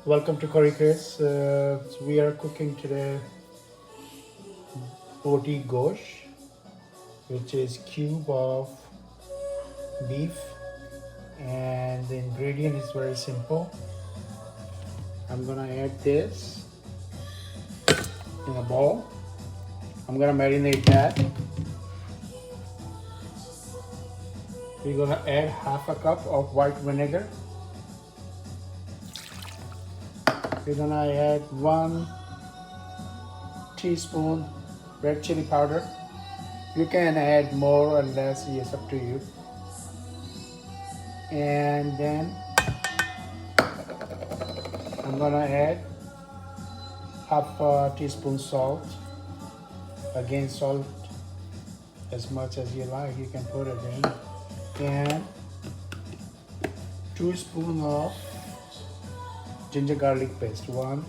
Welcome to Curry Chris. We are cooking today Boti gosh, which is cube of beef, and the ingredient is very simple. I'm gonna add this in a bowl. I'm gonna marinate that. We're gonna add half a cup of white vinegar. We're gonna add 1 teaspoon red chili powder. You can add more or less, it's up to you. And then I'm gonna add half a teaspoon salt. Again, salt as much as you like, you can put it in. And 2 spoons of ginger garlic paste. 1,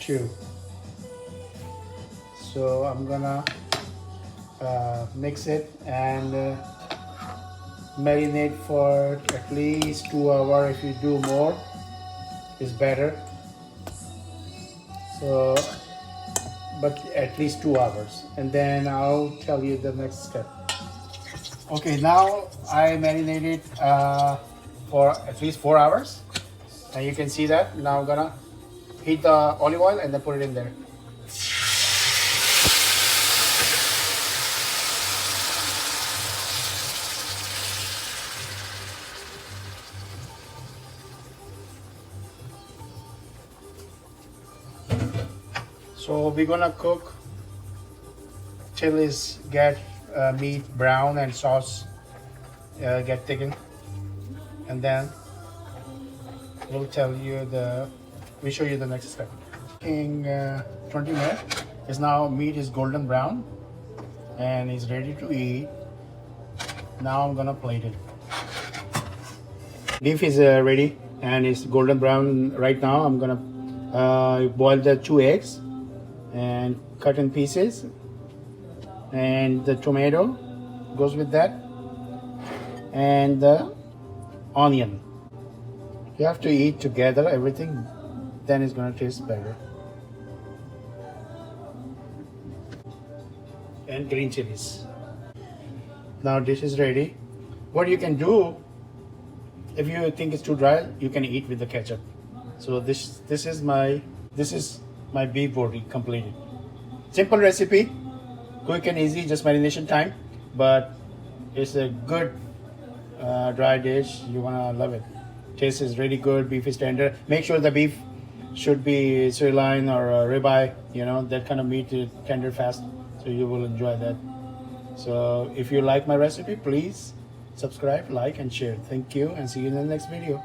2. So I'm gonna mix it and marinate for at least 2 hours. If you do more, is better. So, but at least 2 hours, and then I'll tell you the next step. Okay, now I marinated for at least 4 hours, and you can see that. Now I'm gonna heat the olive oil and then put it in there. So we're gonna cook till it's get meat brown and sauce get thickened, and then we'll show you the next step. In 20 minutes, is now meat is golden brown and is ready to eat. Now I'm gonna plate it. Beef is ready and it's golden brown right now. I'm gonna boil the 2 eggs and cut in pieces, and the tomato goes with that, and the onion. You have to eat together everything, then it's gonna taste better. And green chilies. Now dish is ready. What you can do, if you think it's too dry, you can eat with the ketchup. So this is my beef boti completed. Simple recipe, quick and easy, just marination time, but it's a good dry dish. You wanna love it. Taste is really good. Beef is tender. Make sure the beef should be sirloin or ribeye. You know, that kind of meat is tender fast, so you will enjoy that. So if you like my recipe, please subscribe, like, and share. Thank you, and see you in the next video.